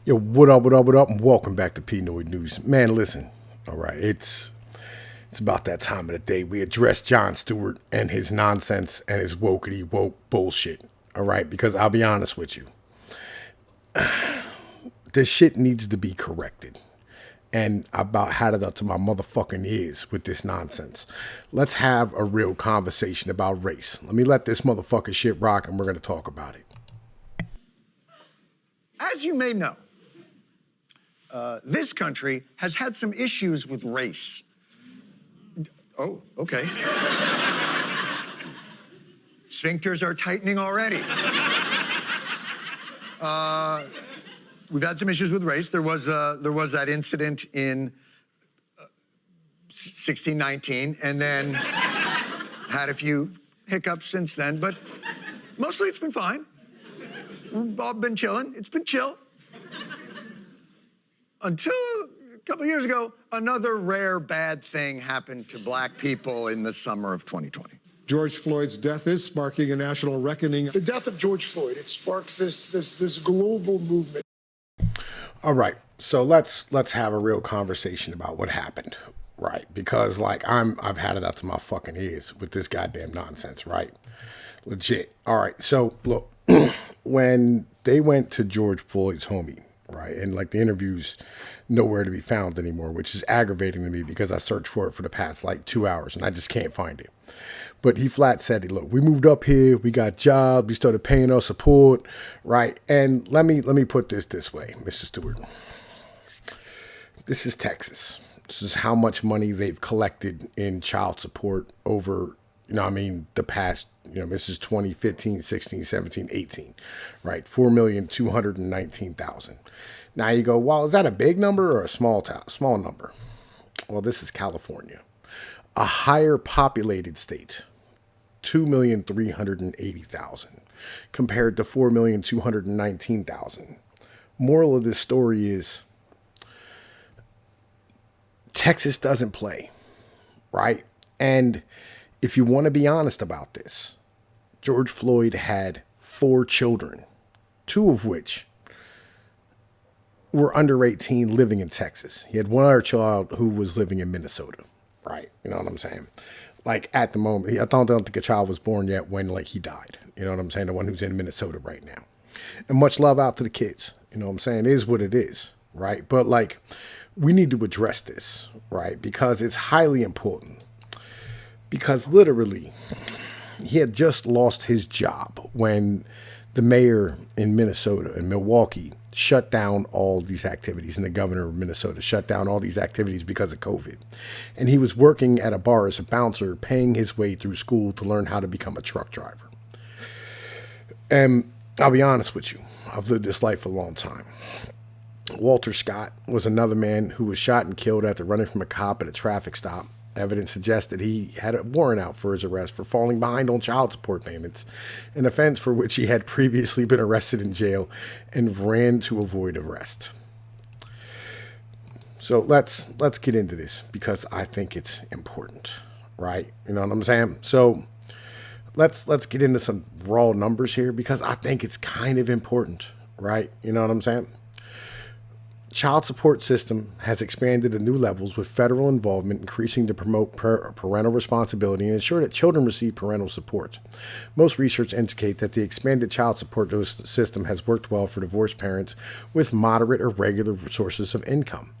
Yo, what up, what up, what up, and welcome back to Pnoid News. Man, listen, all right, it's about that time of the day. We address Jon Stewart and his nonsense and his wokety woke bullshit, all right? Because I'll be honest with you, this shit needs to be corrected. And I about had it up to my motherfucking ears with this nonsense. Let's have a real conversation about race. Let me let this motherfucking shit rock, and we're going to talk about it. As you may know, this country has had some issues with race. Oh, okay. Sphincters are tightening already. We've had some issues with race. There was that incident in 1619, and then had a few hiccups since then, but mostly it's been fine. We've all been chilling. It's been chill. Until a couple years ago, another rare bad thing happened to black people in the summer of 2020. George Floyd's death is sparking a national reckoning. The death of George Floyd, it sparks this global movement. All right, so let's have a real conversation about what happened, right? Because like I've had it up to my fucking ears with this goddamn nonsense, right? Legit. All right, so look, when they went to George Floyd's homie, right, and like the interview's nowhere to be found anymore, which is aggravating to me because I searched for it for the past like 2 hours and I just can't find it. But he flat said, look, we moved up here, we got jobs, we started paying our support, right? And let me put this way, Mr. Stewart. This is Texas. This is how much money they've collected in child support over, the past, this is 2015, 16, 17, 18, right? 4,219,000. Now you go, well, is that a big number or a small number? Well, this is California, a higher populated state, 2,380,000 compared to 4,219,000. Moral of this story is Texas doesn't play, right? And if you want to be honest about this, George Floyd had 4 children, 2 of which were under 18 living in Texas. He had one other child who was living in Minnesota, right? You know what I'm saying? Like at the moment, I don't think a child was born yet when like he died. You know what I'm saying? The one who's in Minnesota right now. And much love out to the kids. You know what I'm saying? It is what it is, right? But like we need to address this, right? Because it's highly important. Because literally, he had just lost his job when the mayor in Minnesota, in Milwaukee, shut down all these activities, and the governor of Minnesota shut down all these activities because of COVID. And he was working at a bar as a bouncer, paying his way through school to learn how to become a truck driver. And I'll be honest with you, I've lived this life for a long time. Walter Scott was another man who was shot and killed after running from a cop at a traffic stop. Evidence suggests that he had a warrant out for his arrest for falling behind on child support payments, an offense for which he had previously been arrested in jail and ran to avoid arrest. So let's get into this because I think it's important, right? You know what I'm saying? So let's get into some raw numbers here because I think it's kind of important, right? You know what I'm saying? Child support system has expanded to new levels with federal involvement increasing to promote parental responsibility and ensure that children receive parental support. Most research indicate that the expanded child support system has worked well for divorced parents with moderate or regular sources of income.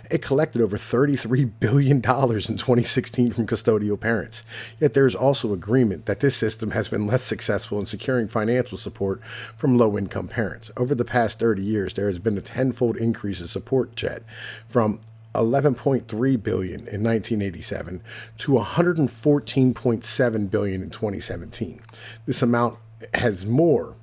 It collected over $33 billion in 2016 from custodial parents. Yet there is also agreement that this system has been less successful in securing financial support from low-income parents. Over the past 30 years, there has been a tenfold increase in support jet from $11.3 billion in 1987 to $114.7 billion in 2017. This amount is more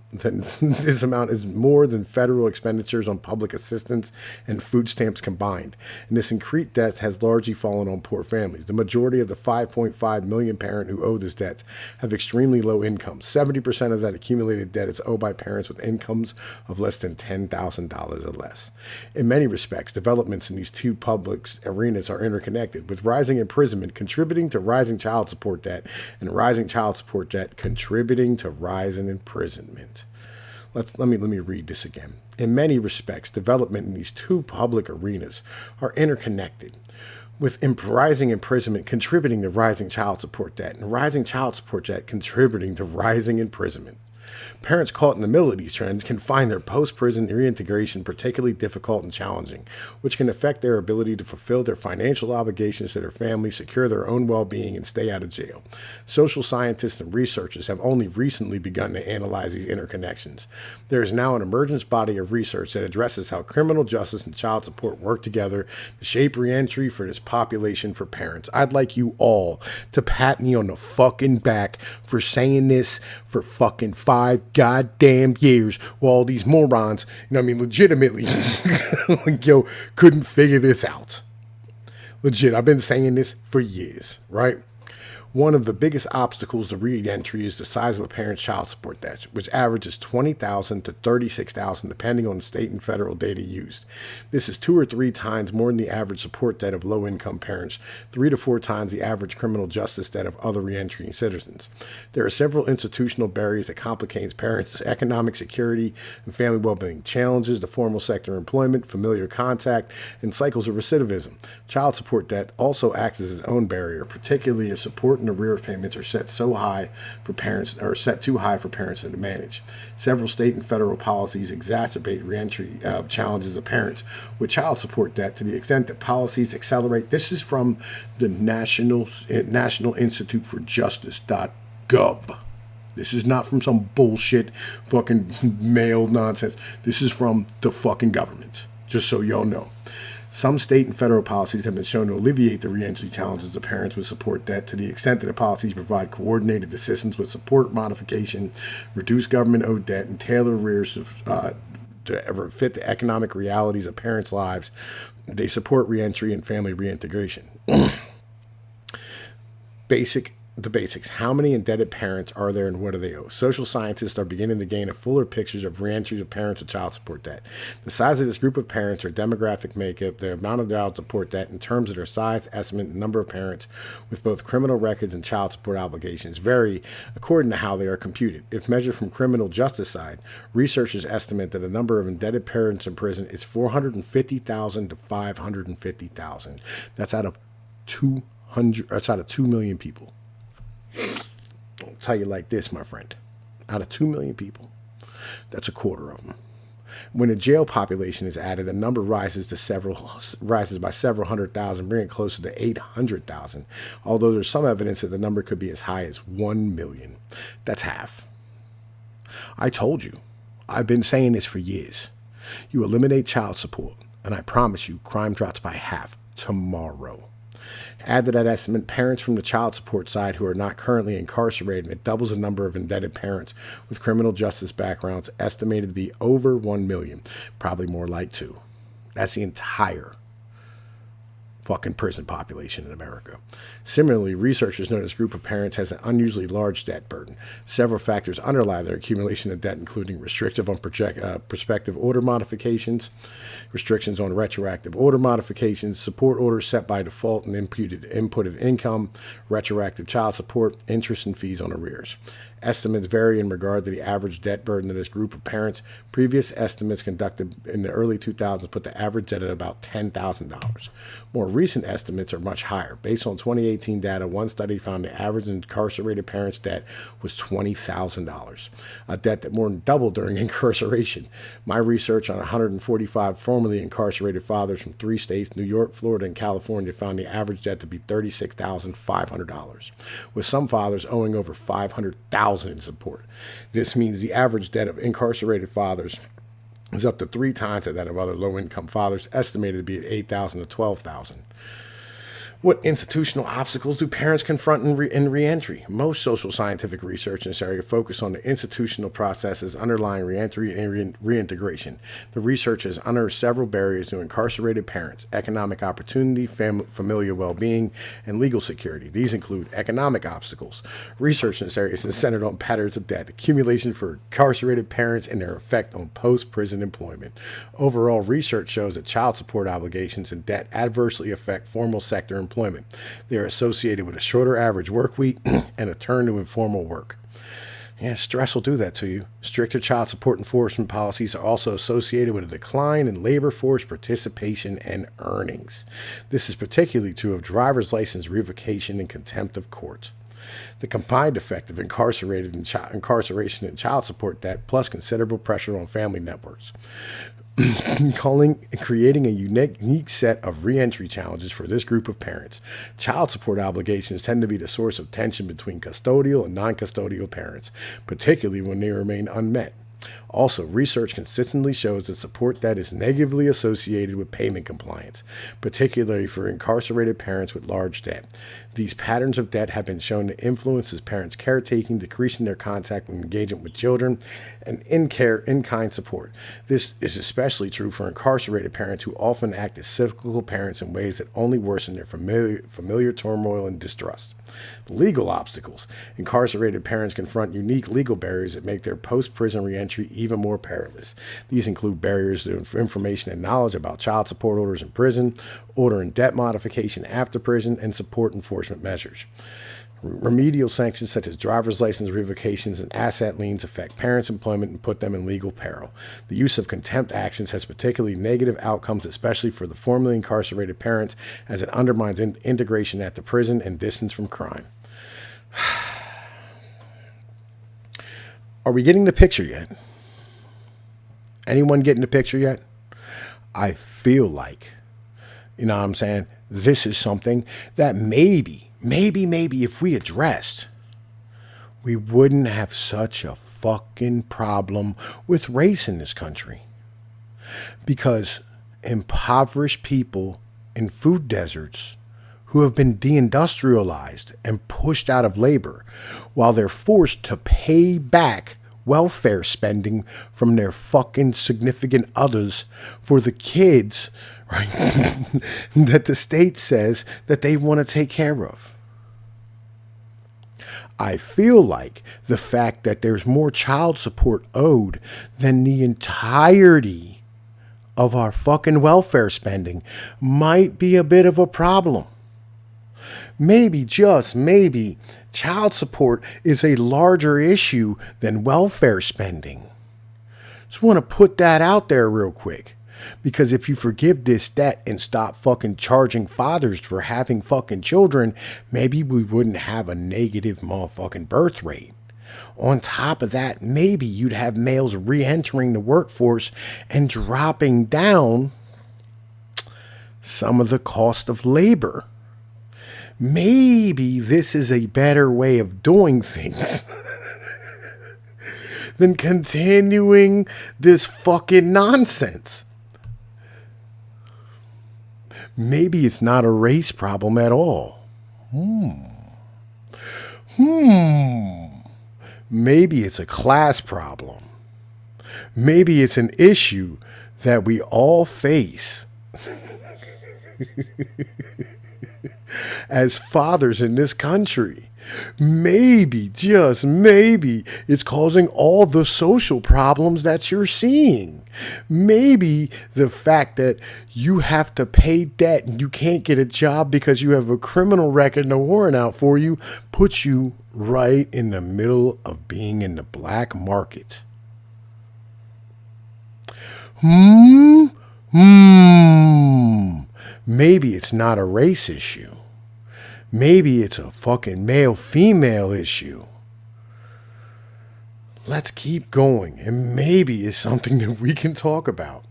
than federal expenditures on public assistance and food stamps combined. And this increased debt has largely fallen on poor families. The majority of the 5.5 million parents who owe this debt have extremely low incomes. 70% of that accumulated debt is owed by parents with incomes of less than $10,000 or less. In many respects, developments in these two public arenas are interconnected, with rising imprisonment contributing to rising child support debt and rising child support debt contributing to rising imprisonment. Let me read this again. In many respects, development in these two public arenas are interconnected, with rising imprisonment contributing to rising child support debt, and rising child support debt contributing to rising imprisonment. Parents caught in the middle of these trends can find their post-prison reintegration particularly difficult and challenging, which can affect their ability to fulfill their financial obligations to their family, secure their own well-being, and stay out of jail. Social scientists and researchers have only recently begun to analyze these interconnections. There is now an emergent body of research that addresses how criminal justice and child support work together to shape reentry for this population for parents. I'd like you all to pat me on the fucking back for saying this for fucking 5 goddamn years while all these morons, legitimately, couldn't figure this out. Legit, I've been saying this for years, right? One of the biggest obstacles to re-entry is the size of a parent's child support debt, which averages $20,000 to $36,000 depending on the state and federal data used. This is 2 or 3 times more than the average support debt of low-income parents, 3 to 4 times the average criminal justice debt of other re-entry citizens. There are several institutional barriers that complicate parents' economic security and family well-being, challenges to formal sector employment, familiar contact, and cycles of recidivism. Child support debt also acts as its own barrier, particularly if support and arrear payments are set too high for parents to manage. Several state and federal policies exacerbate reentry challenges of parents with child support debt to the extent that policies accelerate. This is from the National Institute for Justice.gov. This is not from some bullshit fucking mailed nonsense. This is from the fucking government, just so y'all know. Some state and federal policies have been shown to alleviate the reentry challenges of parents with support debt to the extent that the policies provide coordinated assistance with support modification, reduce government-owed debt, and tailor arrears to ever fit the economic realities of parents' lives. They support reentry and family reintegration. The basics. How many indebted parents are there and what do they owe? Social scientists are beginning to gain a fuller picture of reentry of parents with child support debt. The size of this group of parents, their demographic makeup, their amount of child support debt in terms of their size, estimate, and number of parents with both criminal records and child support obligations vary according to how they are computed. If measured from criminal justice side, researchers estimate that the number of indebted parents in prison is 450,000 to 550,000. That's out of 2 million people. I'll tell you like this, my friend. Out of 2 million people, that's a quarter of them. When the jail population is added, the number rises by several hundred thousand, bringing it closer to 800,000. Although there's some evidence that the number could be as high as 1 million. That's half. I told you. I've been saying this for years. You eliminate child support, and I promise you, crime drops by half tomorrow. Add to that estimate parents from the child support side who are not currently incarcerated, and it doubles the number of indebted parents with criminal justice backgrounds, estimated to be over 1 million, probably more like 2. That's the entire fucking prison population in America. Similarly, researchers note this group of parents has an unusually large debt burden. Several factors underlie their accumulation of debt, including restrictive on prospective order modifications, restrictions on retroactive order modifications, support orders set by default and inputted income, retroactive child support, interest and fees on arrears. Estimates vary in regard to the average debt burden of this group of parents. Previous estimates conducted in the early 2000s put the average debt at about $10,000. More recent estimates are much higher. Based on 2018 data, one study found the average incarcerated parent's debt was $20,000, a debt that more than doubled during incarceration. My research on 145 formerly incarcerated fathers from 3 states, New York, Florida, and California, found the average debt to be $36,500, with some fathers owing over $500,000 in support. This means the average debt of incarcerated fathers is up to 3 times that of other low-income fathers, estimated to be at $8,000 to $12,000. What institutional obstacles do parents confront in reentry? Most social scientific research in this area focus on the institutional processes underlying reentry and reintegration. The research has unearthed several barriers to incarcerated parents: economic opportunity, familial well-being, and legal security. These include economic obstacles. Research in this area is centered on patterns of debt accumulation for incarcerated parents and their effect on post-prison employment. Overall, research shows that child support obligations and debt adversely affect formal sector employment. They are associated with a shorter average work week and a turn to informal work. Yeah, stress will do that to you. Stricter child support enforcement policies are also associated with a decline in labor force participation and earnings. This is particularly true of driver's license revocation and contempt of court. The combined effect of incarceration and child support debt, plus considerable pressure on family networks, creating a unique set of reentry challenges for this group of parents. Child support obligations tend to be the source of tension between custodial and non-custodial parents, particularly when they remain unmet. Also, research consistently shows that support debt is negatively associated with payment compliance, particularly for incarcerated parents with large debt. These patterns of debt have been shown to influence parents' caretaking, decreasing their contact and engagement with children, and in-kind support. This is especially true for incarcerated parents who often act as cyclical parents in ways that only worsen their familiar turmoil and distrust. Legal obstacles. Incarcerated parents confront unique legal barriers that make their post-prison reentry even more perilous. These include barriers to information and knowledge about child support orders in prison, order and debt modification after prison, and support enforcement measures. Remedial sanctions such as driver's license revocations and asset liens affect parents' employment and put them in legal peril. The use of contempt actions has particularly negative outcomes, especially for the formerly incarcerated parents, as it undermines integration at the prison and distance from crime. Are we getting the picture yet? Anyone getting the picture yet? I feel like, you know what I'm saying, this is something that maybe if we addressed, we wouldn't have such a fucking problem with race in this country. Because impoverished people in food deserts who have been deindustrialized and pushed out of labor, while they're forced to pay back welfare spending from their fucking significant others for the kids, right, that the state says that they want to take care of. I feel like the fact that there's more child support owed than the entirety of our fucking welfare spending might be a bit of a problem. Maybe, just maybe, child support is a larger issue than welfare spending. Just want to put that out there real quick. Because if you forgive this debt and stop fucking charging fathers for having fucking children, maybe we wouldn't have a negative motherfucking birth rate. On top of that, maybe you'd have males re-entering the workforce and dropping down some of the cost of labor. Maybe this is a better way of doing things than continuing this fucking nonsense. Maybe it's not a race problem at all. Maybe it's a class problem. Maybe it's an issue that we all face as fathers in this country. Maybe, just maybe, it's causing all the social problems that you're seeing. Maybe the fact that you have to pay debt and you can't get a job because you have a criminal record and a warrant out for you puts you right in the middle of being in the black market. Maybe it's not a race issue. Maybe it's a fucking male-female issue. Let's keep going, and maybe it's something that we can talk about.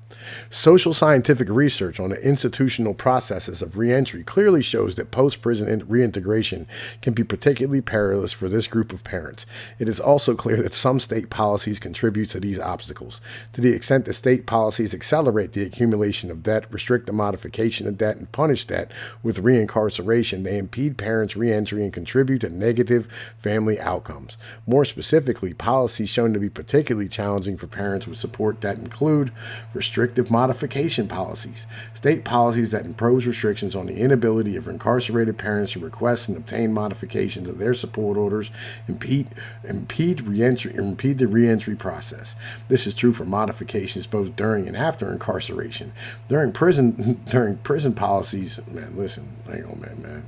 Social scientific research on the institutional processes of reentry clearly shows that post-prison reintegration can be particularly perilous for this group of parents. It is also clear that some state policies contribute to these obstacles. To the extent that state policies accelerate the accumulation of debt, restrict the modification of debt, and punish debt with reincarceration, they impede parents' reentry and contribute to negative family outcomes. More specifically, policies shown to be particularly challenging for parents with support debt include restrictive modification policies. State policies that impose restrictions on the inability of incarcerated parents to request and obtain modifications of their support orders impede the reentry process. This is true for modifications both during and after incarceration. During prison policies, man, listen, hang on, man,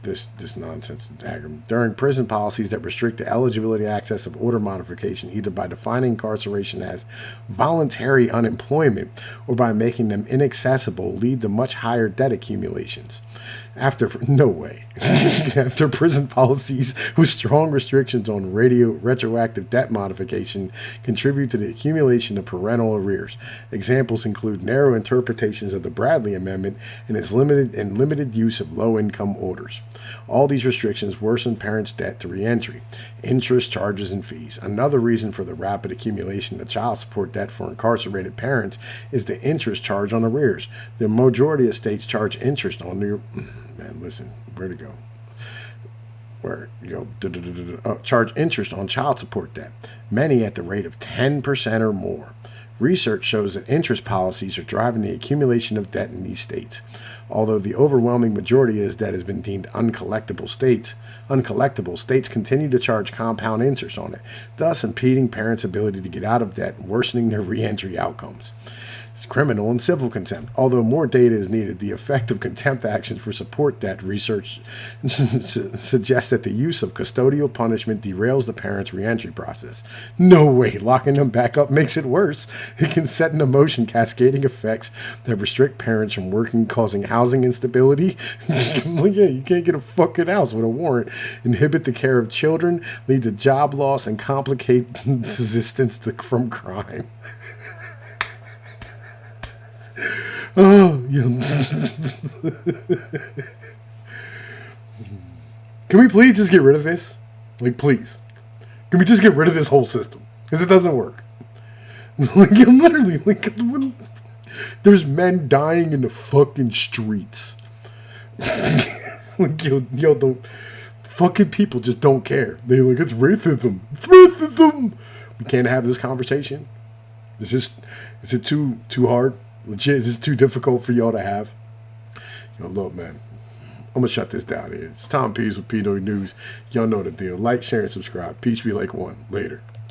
this nonsense diagram. During prison policies that restrict the eligibility access of order modification, either by defining incarceration as voluntary unemployment or by making them inaccessible, lead to much higher debt accumulations. After prison policies with strong restrictions on retroactive debt modification contribute to the accumulation of parental arrears. Examples include narrow interpretations of the Bradley Amendment and its limited use of low-income orders. All these restrictions worsen parents' debt to reentry, interest, charges, and fees. Another reason for the rapid accumulation of child support debt for incarcerated parents is the interest charge on arrears. The majority of states charge interest on their... Man, listen, where to go? Where you go? Charge interest on child support debt, many at the rate of 10% or more. Research shows that interest policies are driving the accumulation of debt in these states. Although the overwhelming majority of this debt has been deemed uncollectible, states continue to charge compound interest on it, thus impeding parents' ability to get out of debt and worsening their reentry outcomes. Criminal and civil contempt. Although more data is needed, the effect of contempt actions for support debt research suggests that the use of custodial punishment derails the parent's reentry process. No way, locking them back up makes it worse. It can set into motion cascading effects that restrict parents from working, causing housing instability. You can't get a fucking house with a warrant. Inhibit the care of children, lead to job loss, and complicate desistance from crime. Oh, yeah. Can we please just get rid of this? Like, please. Can we just get rid of this whole system? Because it doesn't work. Literally, there's men dying in the fucking streets. The fucking people just don't care. They're like, it's racism. It's racism. We can't have this conversation. Is it too hard? Legit, is this too difficult for y'all to have? Look, man, I'm going to shut this down here. It's Tom Pease with Pnoid News. Y'all know the deal. Like, share, and subscribe. Peace be like one. Later.